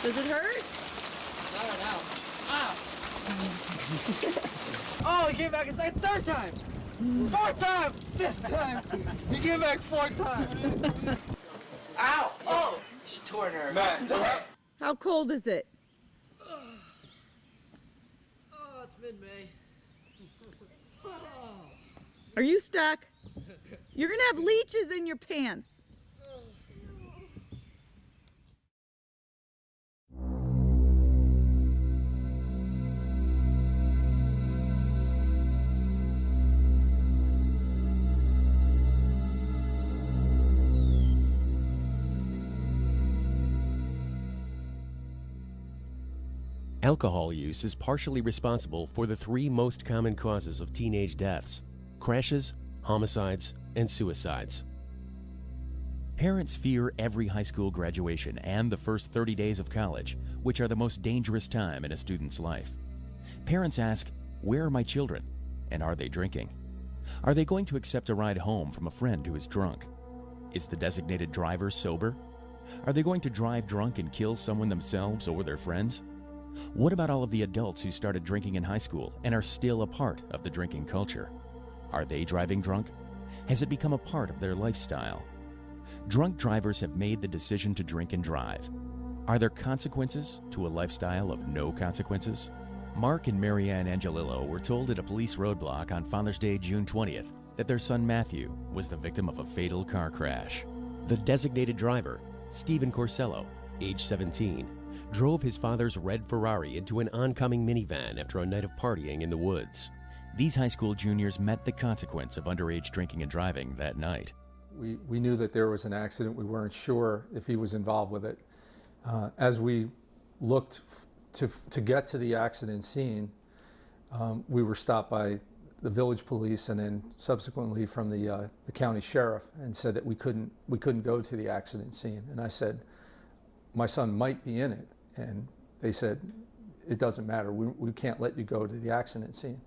Does it hurt? I don't know. Ah! Oh, he came back a third time! Fourth time! Fifth time! He came back 4 times! Ow! Oh! She tore her. Matt, How cold is it? Oh, it's mid-May. Are you stuck? You're gonna have leeches in your pants. Alcohol use is partially responsible for the 3 most common causes of teenage deaths: crashes, homicides, and suicides. Parents fear every high school graduation and the first 30 days of college, which are the most dangerous time in a student's life. Parents ask, where are my children? And are they drinking? Are they going to accept a ride home from a friend who is drunk? Is the designated driver sober? Are they going to drive drunk and kill someone themselves or their friends? What about all of the adults who started drinking in high school and are still a part of the drinking culture? Are they driving drunk? Has it become a part of their lifestyle? Drunk drivers have made the decision to drink and drive. Are there consequences to a lifestyle of no consequences? Mark and Marianne Angelillo were told at a police roadblock on Father's Day, June 20th, that their son Matthew was the victim of a fatal car crash. The designated driver, Stephen Corsello, age 17, drove his father's red Ferrari into an oncoming minivan after a night of partying in the woods. These high school juniors met the consequence of underage drinking and driving that night. We knew that there was an accident. We weren't sure if he was involved with it. As we looked to get to the accident scene, we were stopped by the village police and then subsequently from the county sheriff, and said that we couldn't go to the accident scene. And I said, my son might be in it. And they said, it doesn't matter, we can't let you go to the accident scene.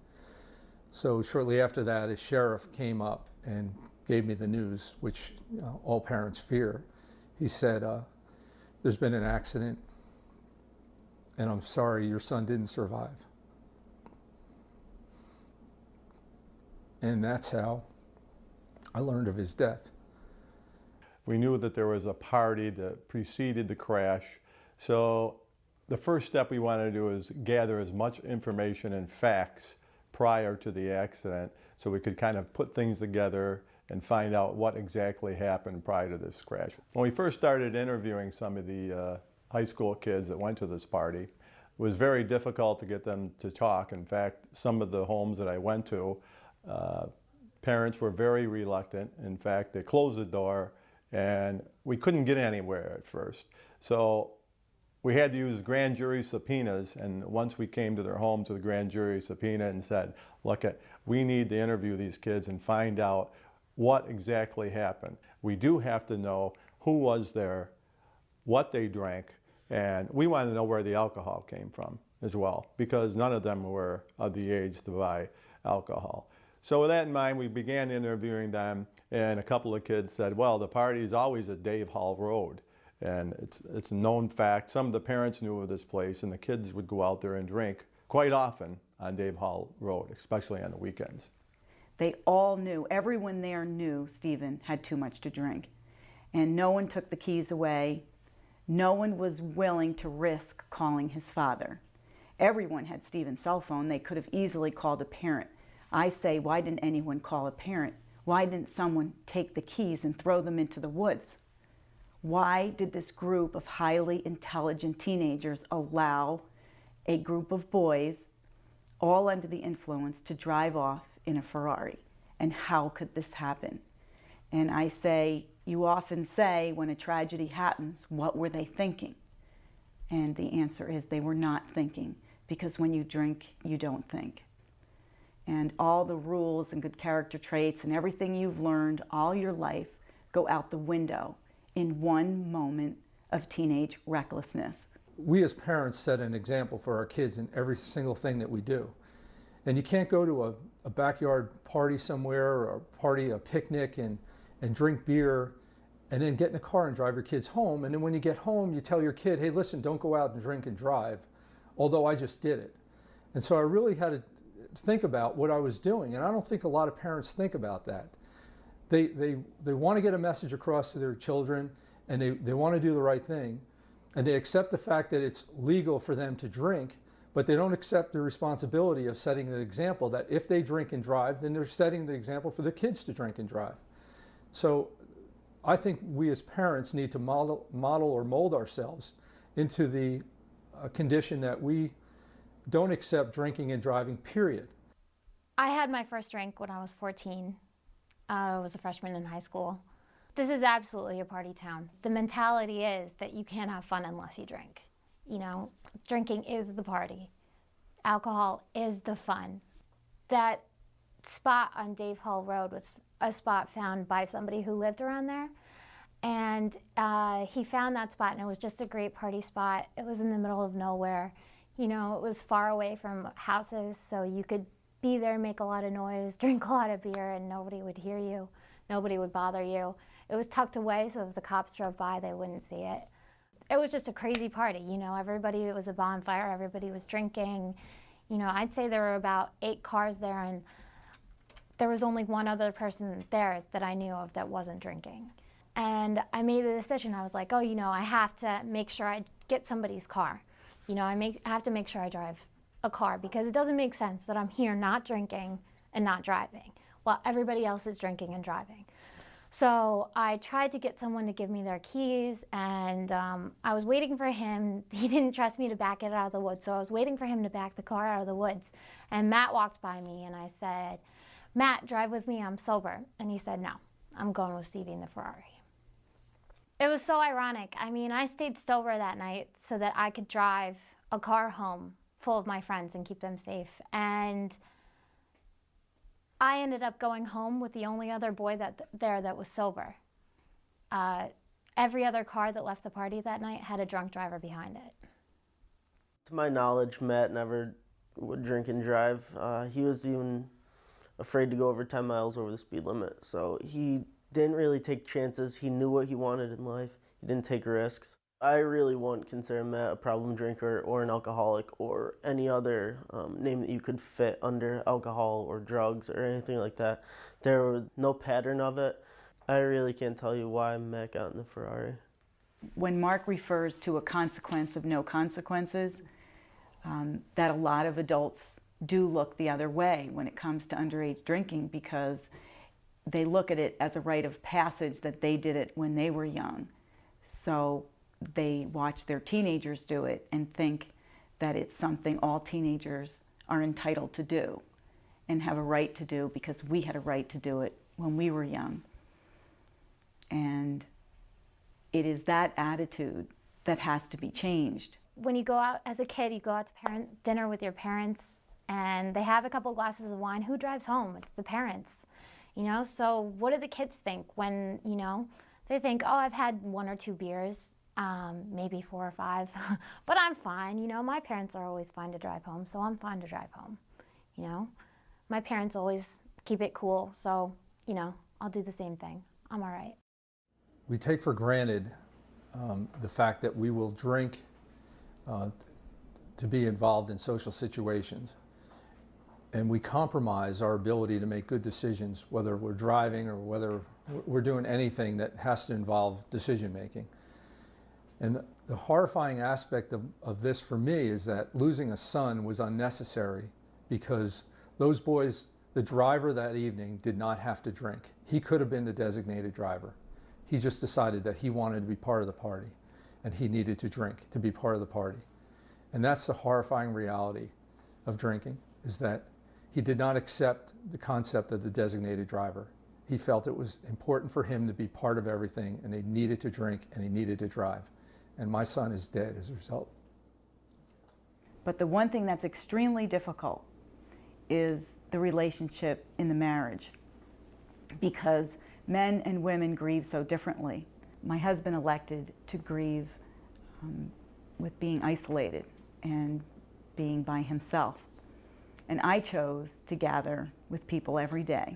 So shortly after that, a sheriff came up and gave me the news, which all parents fear. He said, there's been an accident, and I'm sorry, your son didn't survive. And that's how I learned of his death. We knew that there was a party that preceded the crash. So the first step we wanted to do is gather as much information and facts prior to the accident so we could kind of put things together and find out what exactly happened prior to this crash. When we first started interviewing some of the high school kids that went to this party, it was very difficult to get them to talk. In fact, some of the homes that I went to, parents were very reluctant. In fact, they closed the door and we couldn't get anywhere at first. So we had to use grand jury subpoenas, and once we came to their homes with a grand jury subpoena and said, look, we need to interview these kids and find out what exactly happened. We do have to know who was there, what they drank, and we wanted to know where the alcohol came from as well, because none of them were of the age to buy alcohol. So with that in mind, we began interviewing them, and a couple of kids said, well, the party is always at Dave Hall Road. And it's a known fact. Some of the parents knew of this place, and the kids would go out there and drink quite often on Dave Hall Road, especially on the weekends. They all knew, everyone there knew Stephen had too much to drink. And no one took the keys away. No one was willing to risk calling his father. Everyone had Stephen's cell phone. They could have easily called a parent. I say, why didn't anyone call a parent? Why didn't someone take the keys and throw them into the woods? Why did this group of highly intelligent teenagers allow a group of boys, all under the influence, to drive off in a Ferrari? And how could this happen? And I say, you often say when a tragedy happens, what were they thinking? And the answer is they were not thinking, because when you drink, you don't think. And all the rules and good character traits and everything you've learned all your life go out the window in one moment of teenage recklessness. We as parents set an example for our kids in every single thing that we do. And you can't go to a backyard party somewhere, or a picnic, and drink beer and then get in a car and drive your kids home. And then when you get home, you tell your kid, hey, listen, don't go out and drink and drive, although I just did it. And so I really had to think about what I was doing. And I don't think a lot of parents think about that. They want to get a message across to their children, and they want to do the right thing. And they accept the fact that it's legal for them to drink, but they don't accept the responsibility of setting an example that if they drink and drive, then they're setting the example for their kids to drink and drive. So I think we as parents need to model or mold ourselves into the condition that we don't accept drinking and driving, period. I had my first drink when I was 14. I was a freshman in high school. This is absolutely a party town. The mentality is that you can't have fun unless you drink. You know, drinking is the party. Alcohol is the fun. That spot on Dave Hall Road was a spot found by somebody who lived around there. And he found that spot, and it was just a great party spot. It was in the middle of nowhere. You know, it was far away from houses, so you could be there, make a lot of noise, drink a lot of beer, and nobody would hear you. Nobody would bother you. It was tucked away, so if the cops drove by, they wouldn't see it. It was just a crazy party, you know, everybody, it was a bonfire, everybody was drinking. You know, I'd say there were about 8 cars there, and there was only one other person there that I knew of that wasn't drinking. And I made the decision, I was like, oh, you know, I have to make sure I get somebody's car. You know, I have to make sure I drive a car, because it doesn't make sense that I'm here not drinking and not driving while everybody else is drinking and driving. So I tried to get someone to give me their keys, and I was waiting for him. He didn't trust me to back it out of the woods, so I was waiting for him to back the car out of the woods. And Matt walked by me, and I said, Matt, drive with me, I'm sober. And he said, no, I'm going with Stevie in the Ferrari. It was so ironic. I mean, I stayed sober that night so that I could drive a car home full of my friends and keep them safe. And I ended up going home with the only other boy that was sober. Every other car that left the party that night had a drunk driver behind it. To my knowledge, Matt never would drink and drive. He was even afraid to go over 10 miles over the speed limit. So he didn't really take chances. He knew what he wanted in life. He didn't take risks. I really wouldn't consider Matt a problem drinker or an alcoholic or any other name that you could fit under alcohol or drugs or anything like that. There was no pattern of it. I really can't tell you why Matt got in the Ferrari. When Mark refers to a consequence of no consequences, that a lot of adults do look the other way when it comes to underage drinking, because they look at it as a rite of passage that they did it when they were young. So they watch their teenagers do it and think that it's something all teenagers are entitled to do and have a right to do, because we had a right to do it when we were young. And it is that attitude that has to be changed. When you go out as a kid, you go out to dinner with your parents, and they have a couple glasses of wine. Who drives home? It's the parents. You know, so what do the kids think when, you know, they think, oh, I've had 1 or 2 beers, maybe 4 or 5, but I'm fine. You know, my parents are always fine to drive home, so I'm fine to drive home. You know, my parents always keep it cool, so, you know, I'll do the same thing. I'm all right. We take for granted the fact that we will drink to be involved in social situations. And we compromise our ability to make good decisions, whether we're driving or whether we're doing anything that has to involve decision making. And the horrifying aspect of this for me is that losing a son was unnecessary, because those boys, the driver that evening did not have to drink. He could have been the designated driver. He just decided that he wanted to be part of the party, and he needed to drink to be part of the party. And that's the horrifying reality of drinking, is that he did not accept the concept of the designated driver. He felt it was important for him to be part of everything, and he needed to drink and he needed to drive. And my son is dead as a result. But the one thing that's extremely difficult is the relationship in the marriage, because men and women grieve so differently. My husband elected to grieve with being isolated and being by himself. And I chose to gather with people every day.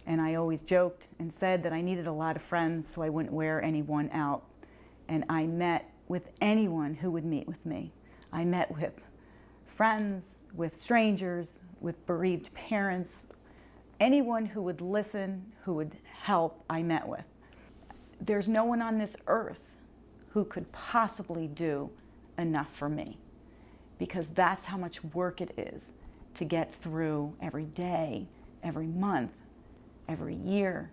And I always joked and said that I needed a lot of friends so I wouldn't wear anyone out. And I met with anyone who would meet with me. I met with friends, with strangers, with bereaved parents, anyone who would listen, who would help, I met with. There's no one on this earth who could possibly do enough for me, because that's how much work it is to get through every day, every month, every year.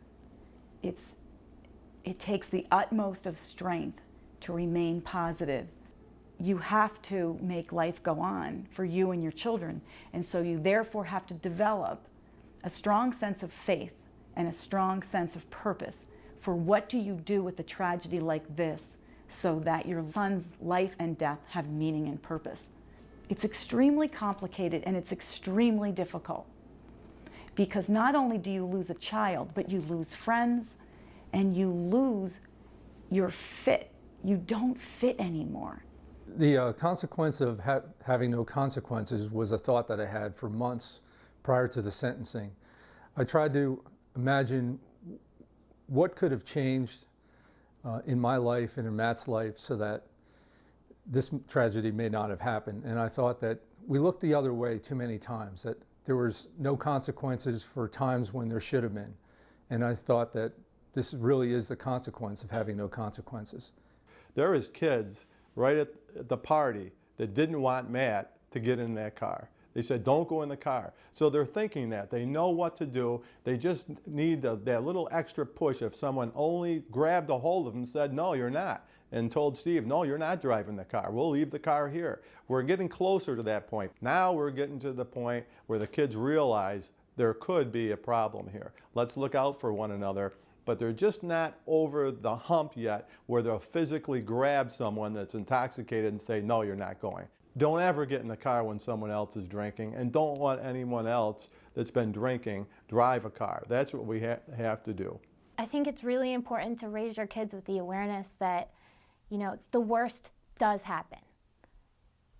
It takes the utmost of strength to remain positive. You have to make life go on for you and your children, and so you therefore have to develop a strong sense of faith and a strong sense of purpose for what do you do with a tragedy like this so that your son's life and death have meaning and purpose. It's extremely complicated and it's extremely difficult, because not only do you lose a child, but you lose friends and you lose your fit. You don't fit anymore. The consequence of having no consequences was a thought that I had for months prior to the sentencing. I tried to imagine what could have changed in my life and in Matt's life so that this tragedy may not have happened. And I thought that we looked the other way too many times, that there was no consequences for times when there should have been. And I thought that this really is the consequence of having no consequences. There is kids right at the party that didn't want Matt to get in that car. They said, don't go in the car. So they're thinking that. They know what to do. They just need that little extra push if someone only grabbed a hold of them and said, no, you're not, and told Steve, no, you're not driving the car. We'll leave the car here. We're getting closer to that point. Now we're getting to the point where the kids realize there could be a problem here. Let's look out for one another. But they're just not over the hump yet where they'll physically grab someone that's intoxicated and say, no, you're not going. Don't ever get in the car when someone else is drinking, and don't let anyone else that's been drinking drive a car. That's what we have to do. I think it's really important to raise your kids with the awareness that, you know, the worst does happen.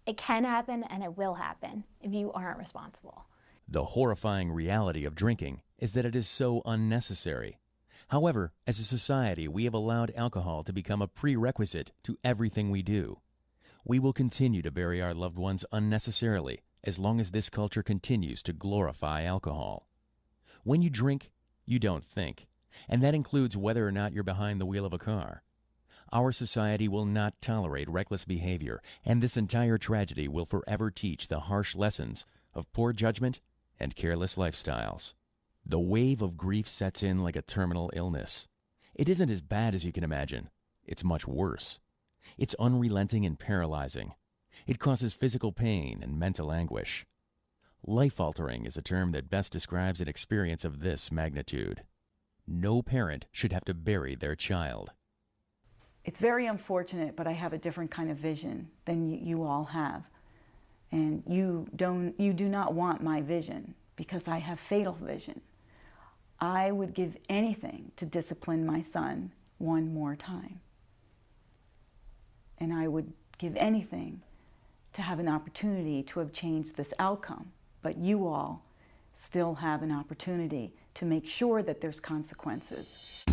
It can happen and it will happen if you aren't responsible. The horrifying reality of drinking is that it is so unnecessary. However, as a society, we have allowed alcohol to become a prerequisite to everything we do. We will continue to bury our loved ones unnecessarily as long as this culture continues to glorify alcohol. When you drink, you don't think, and that includes whether or not you're behind the wheel of a car. Our society will not tolerate reckless behavior, and this entire tragedy will forever teach the harsh lessons of poor judgment and careless lifestyles. The wave of grief sets in like a terminal illness. It isn't as bad as you can imagine. It's much worse. It's unrelenting and paralyzing. It causes physical pain and mental anguish. Life-altering is a term that best describes an experience of this magnitude. No parent should have to bury their child. It's very unfortunate, but I have a different kind of vision than you all have. And you do not want my vision, because I have fatal vision. I would give anything to discipline my son one more time. And I would give anything to have an opportunity to have changed this outcome. But you all still have an opportunity to make sure that there's consequences.